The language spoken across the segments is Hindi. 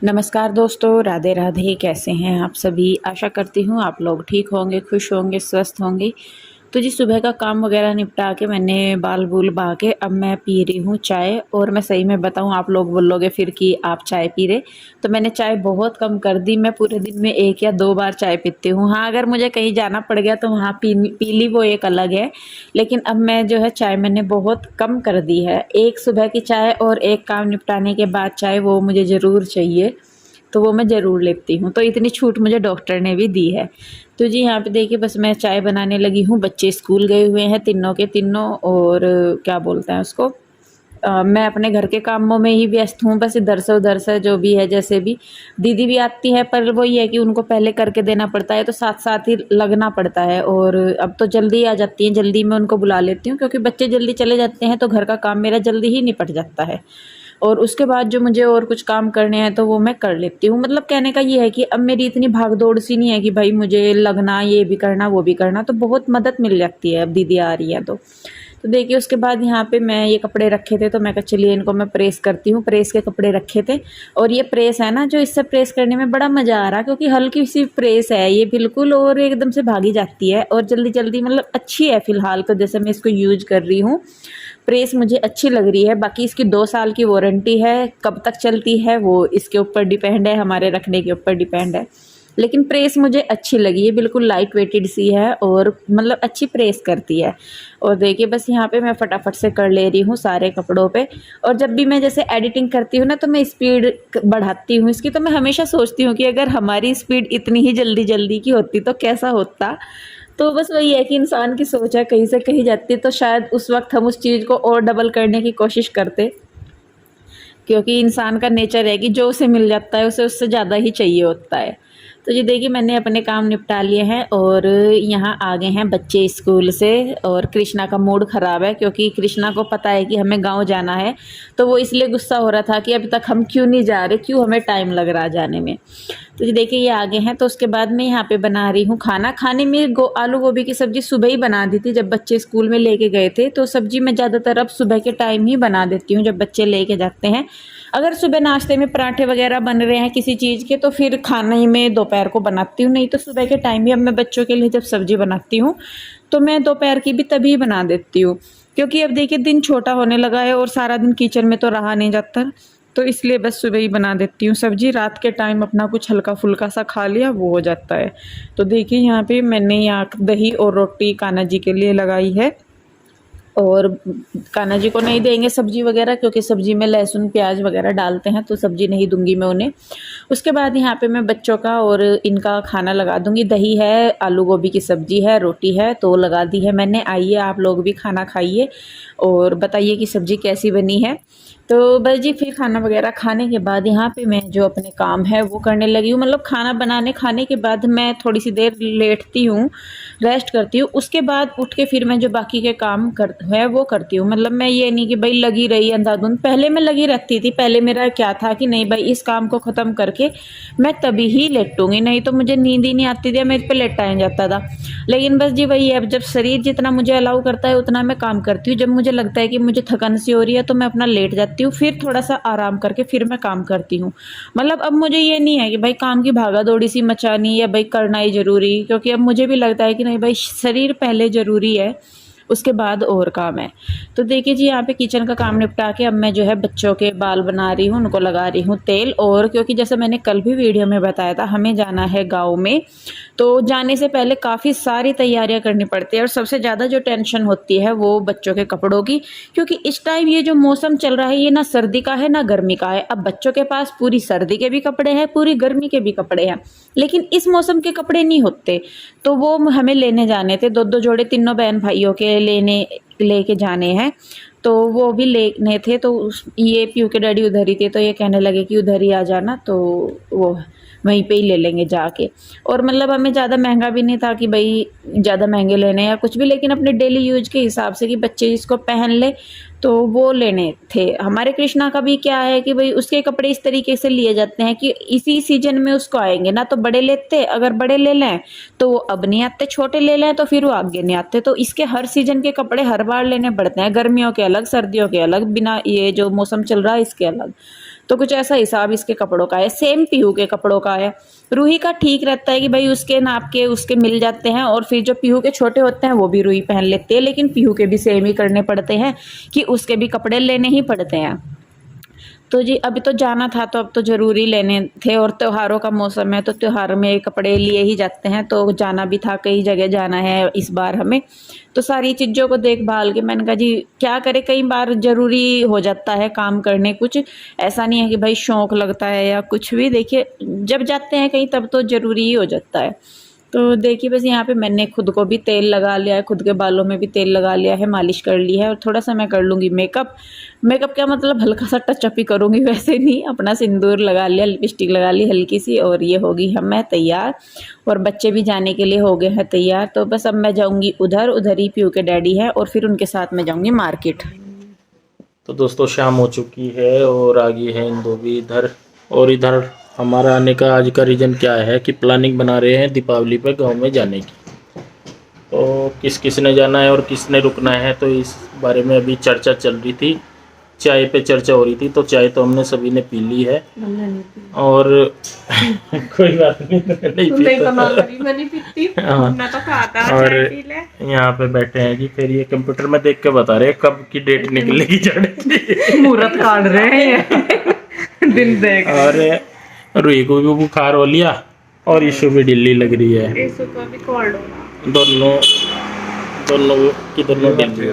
नमस्कार दोस्तों, राधे राधे। कैसे हैं आप सभी? आशा करती हूँ आप लोग ठीक होंगे, खुश होंगे, स्वस्थ होंगे। तो जी सुबह का काम वगैरह निपटा के मैंने बाल-बूल बहा के अब मैं पी रही हूँ चाय। और मैं सही में बताऊँ, आप लोग बोलोगे फिर कि आप चाय पी रहे, तो मैंने चाय बहुत कम कर दी। मैं पूरे दिन में 1 या 2 बार चाय पीती हूँ। हाँ, अगर मुझे कहीं जाना पड़ गया तो वहाँ पी ली, वो एक अलग है। लेकिन अब मैं जो है चाय मैंने बहुत कम कर दी है। एक सुबह की चाय और एक काम निपटाने के बाद चाय, वो मुझे ज़रूर चाहिए। तो वो मैं ज़रूर लेती हूँ। तो इतनी छूट मुझे डॉक्टर ने भी दी है। तो जी यहाँ पे देखिए, बस मैं चाय बनाने लगी हूँ। बच्चे स्कूल गए हुए हैं तीनों के तीनों, और क्या बोलते हैं उसको, मैं अपने घर के कामों में ही व्यस्त हूँ। बस इधर से उधर से जो भी है, जैसे भी दीदी भी आती है, पर वही है कि उनको पहले करके देना पड़ता है, तो साथ साथ ही लगना पड़ता है। और अब तो जल्दी आ जाती हैं, जल्दी मैं उनको बुला लेती हूँ, क्योंकि बच्चे जल्दी चले जाते हैं तो घर का काम मेरा जल्दी ही निपट जाता है। और उसके बाद जो मुझे और कुछ काम करने हैं तो वो मैं कर लेती हूँ। मतलब कहने का ये है कि अब मेरी इतनी भाग दौड़ सी नहीं है कि भाई मुझे लगना, ये भी करना वो भी करना, तो बहुत मदद मिल जाती है अब दीदी आ रही है तो देखिए उसके बाद यहाँ पे मैं ये कपड़े रखे थे, तो मैं कहा चलिए इनको मैं प्रेस करती हूँ। प्रेस के कपड़े रखे थे, और ये प्रेस है ना, जो इससे प्रेस करने में बड़ा मज़ा आ रहा, क्योंकि हल्की सी प्रेस है ये बिल्कुल, और एकदम से भागी जाती है और जल्दी जल्दी, मतलब अच्छी है फ़िलहाल तो, जैसे मैं इसको यूज कर रही हूँ। प्रेस मुझे अच्छी लग रही है। बाकी इसकी 2 साल की वारंटी है, कब तक चलती है वो इसके ऊपर डिपेंड है, हमारे रखने के ऊपर डिपेंड है। लेकिन प्रेस मुझे अच्छी लगी है, बिल्कुल लाइट वेटेड सी है, और मतलब अच्छी प्रेस करती है। और देखिए बस यहाँ पे मैं फटाफट से कर ले रही हूँ सारे कपड़ों पे। और जब भी मैं जैसे एडिटिंग करती हूँ ना, तो मैं स्पीड बढ़ाती हूँ इसकी। तो मैं हमेशा सोचती हूँ कि अगर हमारी स्पीड इतनी ही जल्दी जल्दी की होती तो कैसा होता। तो बस वही है कि इंसान की सोच है कहीं से कहीं जाती है, तो शायद उस वक्त हम उस चीज़ को और डबल करने की कोशिश करते, क्योंकि इंसान का नेचर है कि जो उसे मिल जाता है उसे उससे ज़्यादा ही चाहिए होता है। तो जी देखिए मैंने अपने काम निपटा लिए हैं, और यहाँ आ गए हैं बच्चे स्कूल से। और कृष्णा का मूड ख़राब है, क्योंकि कृष्णा को पता है कि हमें गांव जाना है, तो वो इसलिए गुस्सा हो रहा था कि अभी तक हम क्यों नहीं जा रहे, क्यों हमें टाइम लग रहा जाने में। तो जी देखिए ये आगे हैं। तो उसके बाद मैं यहाँ पे बना रही हूँ खाना। खाने में आलू गोभी की सब्ज़ी सुबह ही बना दी थी, जब बच्चे स्कूल में लेके गए थे। तो सब्ज़ी मैं ज़्यादातर अब सुबह के टाइम ही बना देती हूँ, जब बच्चे लेके जाते हैं। अगर सुबह नाश्ते में पराठे वगैरह बन रहे हैं किसी चीज़ के, तो फिर खाने में दोपहर को बनाती हूँ। नहीं तो सुबह के टाइम ही अब मैं बच्चों के लिए जब सब्ज़ी बनाती हूँ, तो मैं दोपहर की भी तभी बना देती हूँ। क्योंकि अब देखिए दिन छोटा होने लगा है, और सारा दिन किचन में तो रहा नहीं जाता, तो इसलिए बस सुबह ही बना देती हूँ सब्ज़ी। रात के टाइम अपना कुछ हल्का फुल्का सा खा लिया, वो हो जाता है। तो देखिए यहाँ पे मैंने यहाँ दही और रोटी कान्हा जी के लिए लगाई है। और कान्हा जी को नहीं देंगे सब्जी वगैरह, क्योंकि सब्जी में लहसुन प्याज वगैरह डालते हैं, तो सब्जी नहीं दूंगी मैं उन्हें। उसके बाद यहाँ पे मैं बच्चों का और इनका खाना लगा दूंगी। दही है, आलू गोभी की सब्जी है, रोटी है, तो लगा दी है मैंने। आइए आप लोग भी खाना खाइए और बताइए कि सब्जी कैसी बनी है। तो बस जी फिर खाना वगैरह खाने के बाद यहाँ पे मैं जो अपने काम है वो करने लगी हूँ। मतलब खाना बनाने खाने के बाद मैं थोड़ी सी देर लेटती हूँ, रेस्ट करती हूँ। उसके बाद उठ के फिर मैं जो बाकी के काम है वो करती हूँ। मतलब मैं ये नहीं कि भाई लगी रही अंधाधुंध। पहले मैं लगी रहती थी, पहले मेरा क्या था कि नहीं भाई इस काम को ख़त्म करके मैं तभी ही लेटूंगी, नहीं तो मुझे नींद ही नहीं आती थी, मैं इस पर लेटा जाता था। लेकिन बस जी वही है, अब जब शरीर जितना मुझे अलाउ करता है उतना मैं काम करती हूँ। जब मुझे लगता है कि मुझे थकन सी हो रही है तो मैं अपना लेट जाती हूँ, फिर थोड़ा सा आराम करके फिर मैं काम करती हूँ। मतलब अब मुझे ये नहीं है कि भाई काम की भागा दौड़ी सी मचानी या भाई करना ही ज़रूरी, क्योंकि अब मुझे भी लगता है कि नहीं भाई शरीर पहले ज़रूरी है, उसके बाद और काम है। तो देखिए जी यहाँ पे किचन का काम निपटा के अब मैं जो है बच्चों के बाल बना रही हूँ, उनको लगा रही हूँ तेल। और क्योंकि जैसे मैंने कल भी वीडियो में बताया था, हमें जाना है गाँव में, तो जाने से पहले काफ़ी सारी तैयारियां करनी पड़ती है। और सबसे ज़्यादा जो टेंशन होती है वो बच्चों के कपड़ों की, क्योंकि इस टाइम ये जो मौसम चल रहा है ये ना सर्दी का है ना गर्मी का है। अब बच्चों के पास पूरी सर्दी के भी कपड़े हैं, पूरी गर्मी के भी कपड़े हैं, लेकिन इस मौसम के कपड़े नहीं होते। तो वो हमें लेने जाने थे, 2-2 जोड़े तीनों बहन भाइयों के लेके जाने हैं। तो वो भी लेने थे, तो ये पीयू के डैडी उधर ही थे, तो ये कहने लगे कि उधर ही आ जाना, तो वो वहीं पे ही ले लेंगे जाके। और मतलब हमें ज़्यादा महंगा भी नहीं था कि भाई ज़्यादा महंगे लेने या कुछ भी, लेकिन अपने डेली यूज के हिसाब से कि बच्चे इसको पहन ले, तो वो लेने थे। हमारे कृष्णा का भी क्या है कि भाई उसके कपड़े इस तरीके से लिए जाते हैं कि इसी सीजन में उसको आएंगे ना, तो बड़े लेते, अगर बड़े ले लें तो वो अब नहीं आते, छोटे ले लें तो फिर वो आगे नहीं आते। तो इसके हर सीजन के कपड़े हर बार लेने पड़ते हैं, गर्मियों के अलग, सर्दियों के अलग, बिना ये जो मौसम चल रहा है इसके अलग। तो कुछ ऐसा हिसाब इसके कपड़ों का है। सेम पीहू के कपड़ों का है। रूही का ठीक रहता है कि भाई उसके नाप के उसके मिल जाते हैं, और फिर जो पीहू के छोटे होते हैं वो भी रूही पहन लेते हैं, लेकिन पीहू के भी सेम ही करने पड़ते हैं कि उसके भी कपड़े लेने ही पड़ते हैं। तो जी अभी तो जाना था, तो अब तो ज़रूरी लेने थे, और त्योहारों का मौसम है तो त्योहार में कपड़े लिए ही जाते हैं, तो जाना भी था, कई जगह जाना है इस बार हमें। तो सारी चीज़ों को देखभाल के मैंने कहा जी क्या करें, कई बार ज़रूरी हो जाता है काम करने, कुछ ऐसा नहीं है कि भाई शौक़ लगता है या कुछ भी। देखिए जब जाते हैं कहीं तब तो ज़रूरी ही हो जाता है। तो देखिए बस यहाँ पे मैंने खुद को भी तेल लगा लिया है, खुद के बालों में भी तेल लगा लिया है, मालिश कर ली है, और थोड़ा सा मैं कर लूँगी मेकअप। मेकअप क्या मतलब हल्का सा टचअप ही करूँगी, वैसे नहीं। अपना सिंदूर लगा लिया, लिपस्टिक लगा ली हल्की सी, और ये होगी हम मैं तैयार। और बच्चे भी जाने के लिए हो गए हैं तैयार। तो बस अब मैं जाऊँगी उधर ही पीहू के डैडी है, और फिर उनके साथ मैं जाऊँगी मार्केट। तो दोस्तों शाम हो चुकी है और आ गई है इंदो भी इधर। और इधर हमारा आने का आज का रीज़न क्या है कि प्लानिंग बना रहे हैं दीपावली पे गांव में जाने की। तो किस किस ने जाना है और किसने रुकना है, तो इस बारे में अभी चर्चा चल रही थी। चाय पे चर्चा हो रही थी, तो चाय तो हमने सभी ने पी ली है। और कोई बात नहीं, नहीं पीता। हाँ। और यहाँ पे बैठे हैं जी, फिर ये कंप्यूटर में देख के बता रहे हैं कब की डेट निकलेगी जाने की। मुहूर्त काट रहे हैं दिन देख। और रूही को भी बुखार हो लिया, और ईशु भी ढिल्ली लग रही है। दोनों की दोनों ढिल्ली।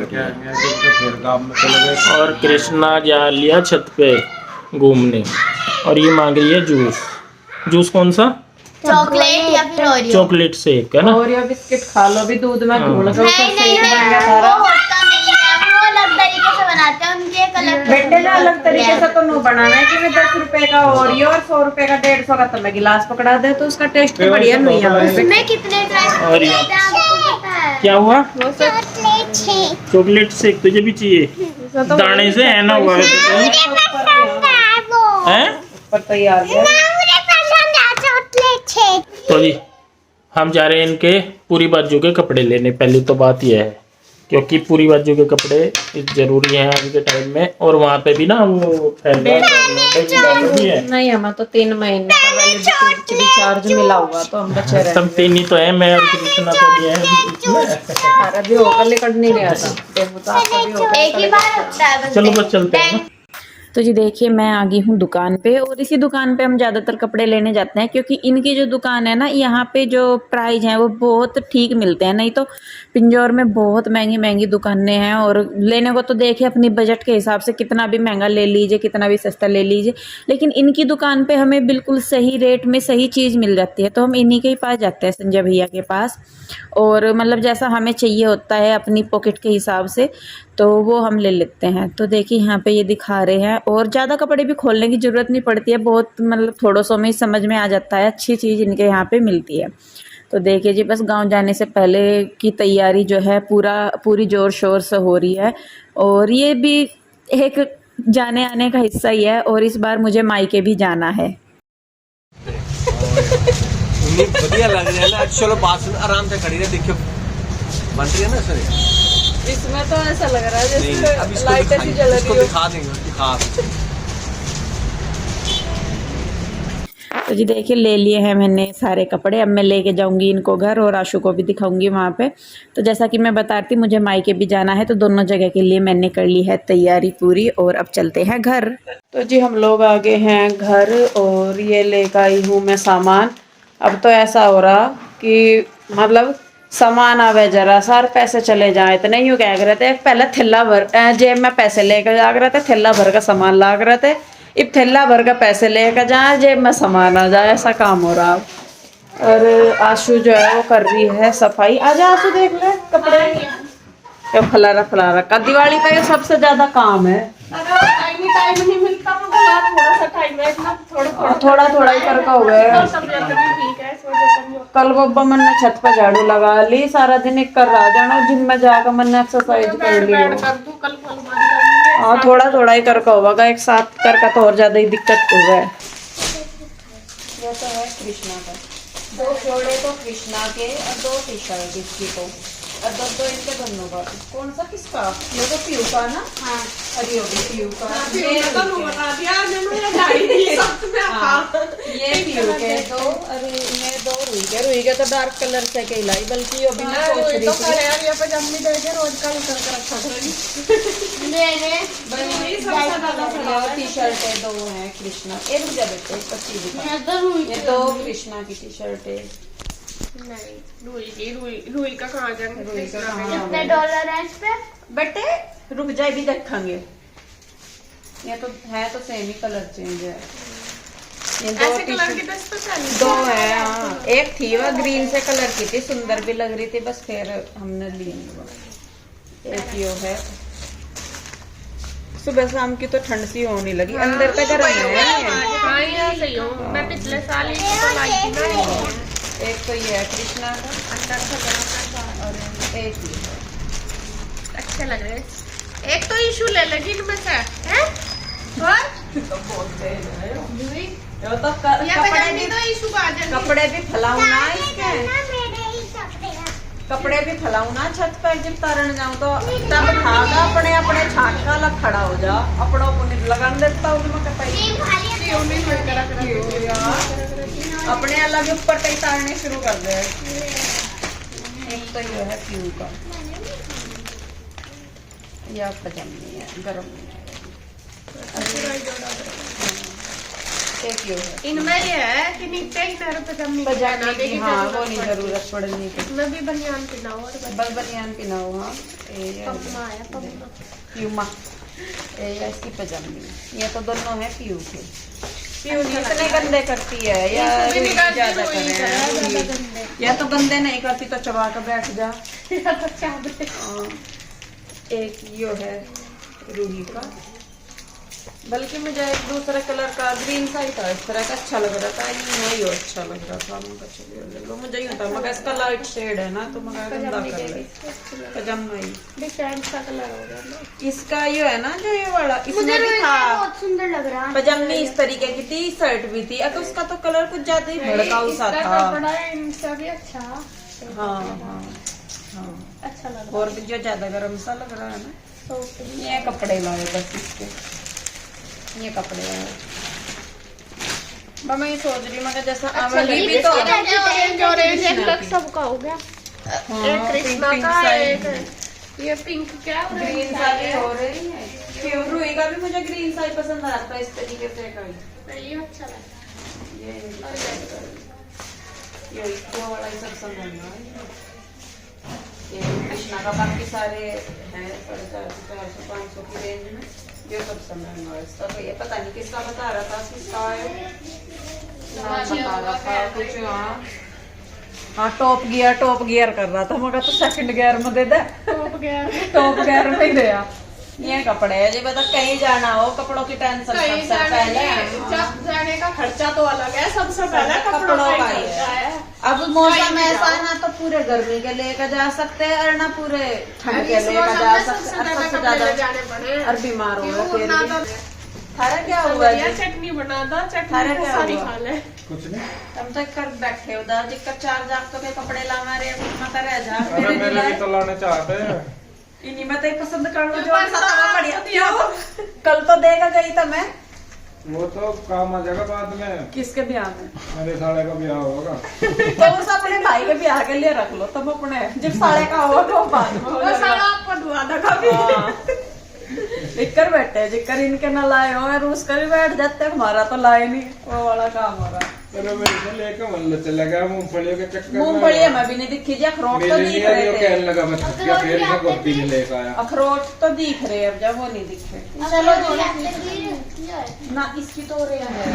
और कृष्णा जा लिया छत पे घूमने, और ये मांग रही है जूस कौन सा? चॉकलेट या फिर ओरियो। चॉकलेट शेक है ना। ओरियो बिस्किट खा लो भी, दूध में घोल कर बनाते हैं उनके एक अलग बेटे ने अलग तरीके से तो नहीं बनाना है कि मैं 10 रुपए का ओरियो और 100 रुपए का 150 का तुम्हें गिलास पकड़ा दे, तो उसका टेस्ट तो बढ़िया नहीं है। मैं कितने ट्राई क्या हुआ? चॉकलेट शेक तुझे भी चाहिए? दाने से है ना हुआ है तैयार। तो जी हम जा रहे हैं इनके पूरी बाजू के कपड़े लेने। पहली तो बात यह है क्योंकि पूरी बाजू के कपड़े जरूरी हैं आज के टाइम में, और वहाँ पे भी ना वो नहीं, हमें तो 3 महीने का रिचार्ज मिला हुआ, तो हम बचे रहे। सब 3 ही तो है, मैं और कृष्णा तो नहीं है। भी होकर लेकर नहीं गया था, एक ही बार होता है। चलो बस चलते हैं। तो जी देखिए मैं आ गई हूँ दुकान पे, और इसी दुकान पे हम ज़्यादातर कपड़े लेने जाते हैं, क्योंकि इनकी जो दुकान है ना, यहाँ पे जो प्राइस हैं वो बहुत ठीक मिलते हैं। नहीं तो पिंजौर में बहुत महंगी महंगी दुकानें हैं, और लेने को तो देखिए अपनी बजट के हिसाब से कितना भी महंगा ले लीजिए, कितना भी सस्ता ले लीजिए, लेकिन इनकी दुकान पे हमें बिल्कुल सही रेट में सही चीज़ मिल जाती है। तो हम इन्हीं के ही पास जाते हैं, संजय भैया के पास, और मतलब जैसा हमें चाहिए होता है अपनी पॉकेट के हिसाब से, तो वो हम ले लेते हैं। तो देखिए यहाँ पे ये दिखा रहे हैं, और ज़्यादा कपड़े भी खोलने की ज़रूरत नहीं पड़ती है, बहुत मतलब थोड़ों सौ में ही समझ में आ जाता है, अच्छी चीज़ इनके यहाँ पे मिलती है। तो देखिए जी बस गांव जाने से पहले की तैयारी जो है पूरी ज़ोर शोर से हो रही है, और ये भी एक जाने आने का हिस्सा ही है, और इस बार मुझे मायके भी जाना है। बढ़िया लग रहा है ना। चलो बात आराम से खड़ी रहे, देखियो बन रही है ना सर। इसमें तो ऐसा लग रहा है जैसे लाइटें सी जल रही हो। दिखा देंगे, दिखा। तो जी देखिए ले लिए हैं मैंने सारे कपड़े, अब मैं लेके जाऊंगी इनको घर, और आशु को भी दिखाऊंगी वहाँ पे। तो जैसा कि मैं बताती, मुझे मायके भी जाना है, तो दोनों जगह के लिए मैंने कर ली है तैयारी पूरी, और अब चलते हैं घर। तो जी हम लोग आ गए हैं घर, और ये लेकर आई हूँ मैं सामान। अब तो ऐसा हो रहा कि मतलब सामान आवे जरा सार पैसे चले जाए, तो नहीं कह रहे थे पहले थैला भर जेब में पैसे लेकर जा रहे थे, थैला भर का सामान लाग रहे थे, अब थैला भर का पैसे लेकर जाए जेब में सामान आ जाए, ऐसा काम हो रहा। और आशु जो है वो कर रही है सफाई। आजा आशु देख ले कपड़े फलारा का, दिवाली का ये सबसे ज्यादा काम है। टाइम नहीं मिलता, थोड़ा सा टाइम है, इतना थोड़ा ही करके हो गया। कल बब्बा मन ने छत पर झाड़ू लगा ली, सारा दिन एक कर रहा जाना, जिम में जाकर मन ने एक्सरसाइज कर ली। हाँ थोड़ा ही करके होगा, एक साथ करके तो और ज्यादा ही दिक्कत हो गया। ये तो है कृष्णा का, 2 जोड़े तो कृष्णा के और 2 टी शर्ट इसकी। तो दो इनके दोनों का कौन सा किसका ये तो पीयू का ना हाँ अरे हो गई पीयू का ये तो बता दिया ने मुझे ढाई दी सब में हाँ, ये पीयू के दो अरे इन्हें दो रुई के तो डार्क कलर से के लाई बल्कि ये भी मैं सोच रही तो थी करे यार ये पजामी दे के रोज कल कर रखा करेगी मेरे ये सबसे ज्यादा ये टी शर्ट है दो हैं कृष्णा एक रुपया बेटे इसका चीज दिखा मैं तो रुई ये दो कृष्णा की टी शर्ट है नहीं रुई का कहाँ जाएंगे रुई का कहाँ? कितने डॉलर है इस पे? बेटे रुक जाए भी देखेंगे ये तो है तो सेम ही कलर चेंज है ये दो ऐसे कलर टी-शर्ट- की ड्रेस तो चली दो है हाँ एक थी वह ग्रीन से कलर की थी सुंदर भी लग रही थी बस फिर हमने ली नहीं वो एक यो है सुबह शाम की तो ठंड सी होने लगी अंदर तक गर्म है हाँ ये सही हूँ मैं पिछले साल ही तो लाई थी ना एक तो ये है कृष्णा का अंदर से गरम और एक ये है अच्छे लग रहे हैं। एक तो इशू ले लेगी इनमें से हैं और तो बहुत तेज है रुई ये तो ये कपड़े पजामी भी तो इशू आ जाएगी कपड़े भी फैलाऊ ना इसके कपड़े भी फैलाऊ ना छत पर जब तरण जाऊं तो तब खागा अपने अपने छाटका लग खड़ा हो जा अपनों को नहीं लगान देता उसमें कपड़े अपने अलग ऊपर कई तारने शुरू कर दे एक तो ये है प्यू का या पजामी है गरम एक ये है इनमें ये है कि नीचे ही नर पजामी पजामी की हाँ वो नहीं जरूरत पड़ने की इसमें भी बनियान पिनाओ और बस बनियान पिनाओ हाँ पम्मा आया पम्मा प्यूमा ये इसकी पजामी ये तो दोनों है प्यू के प्यू इतने गंदे करती है या भी नहीं करती, ज्यादा वही करे ज्यादा हैं। गंदे। या तो गंदे नहीं करती तो चबा कर बैठ जा तो चावल हाँ, एक यो है रूही का बल्कि मुझे एक दूसरे कलर का ग्रीन सा ही था इस तरह का अच्छा लग रहा था ये यो अच्छा लग रहा था मगर चलिए ले लो मुझे यूं था मगर इसका लाइट शेड है ना तो मगर गंदा कर ले पजामा ही डिफरेंट सा कलर हो गया ना इसका यो है ना जो ये वाला मुझे इसमें भी रुई था का बहुत सुंदर लग रहा है पजामी इस तरीके की थी शर्ट भी थी अगर उसका तो कलर कुछ ज्यादा ही भड़काऊ सा इसका था कपड़ा इनका भी अच्छा हाँ हाँ हाँ अच्छा लग रहा और भी जो ज्यादा गर्म सा लग रहा है ना है ये कपड़े लाए बस इसके ये कपड़े लाए मैं ये सोच रही हूँ मैं जैसा अमली भी तो ऑरेंज एक लग सबका हो गया हाँ, एक कृष्णा पिंक का सा एक ये पिंक क्या ग्रीन सा भी हो रही है क्यों रुई का भी मुझे ग्रीन सा ही पसंद आता है इस तरीके से का ही। ये अच्छा लगा ये ये वाला ही सब पसंद है ये कृष्णा का बाकी सारे हैं 450-500 की रेंज में ये सब पसंद है इसका तो ये पता नहीं किसका बता रहा था किसका है नाम बता रहा था कुछ हाँ टॉप गियर कर रहा था मगर तो सेकंड गियर में दे दे टॉप गया टॉप गियर में ही दिया ये कपड़े है जी बता कहीं जाना हो कपड़ों की टेंशन कहीं सबसे पहले जाने का खर्चा तो अलग है सबसे पहले कपड़ों का ही है अब मौसम ऐसा है ना तो पूरे गर्मी के लेकर जा सकते हैं और ना पूरे ठंड के इस लेकर मौसम जा में सकते सबसे हैं ज्यादा सबसे कपड़े ले ज्यादा जाने पड़े और बीमार हो क्यों गए ना फिर तो भी थारा क्या हुआ बढ़िया जी चटनी बना दो थारा चटनी क्या सारी हुआ? खा ले कुछ नहीं हम तो कर बैठे उधर जिक्कर चार जागतों के कपड़े ला मारे मत रह जा अरे मेरे मेरे भी लिए तो लाने चाहते हैं इन्हीं में तो ही पसंद कर लो जो पर सा तो तवा बढ़िया दिया क्यों कल तो देगा गई था मैं वो तो काम आ जाएगा बाद में किसके ब्याह में मेरे साले का ब्याह होगा तो उस अपने भाई के ब्याह के लिए रख लो तुम अपने जब साले का होगा तो बाद में हो वो जाएगा। सारा आपको दुआ दो कभी हाँ। जिक्कर बैठे जिक्कर इनके ना लाए हो और उसका भी बैठ जाते हमारा तो लाए नहीं वो वाला काम हो रहा चलो मेरे को लेकर मन चला गया मूंगफलियों के चक्कर में मूंगफली मैं भी नहीं दिखी जी अखरोट तो मेरे दिख लिए रहे जो थे कहने लगा मैं थक गया फिर मैं गोपी ने लेकर आया अखरोट तो दिख रहे अब जब वो नहीं दिखे चलो ना इसकी तो रेंज है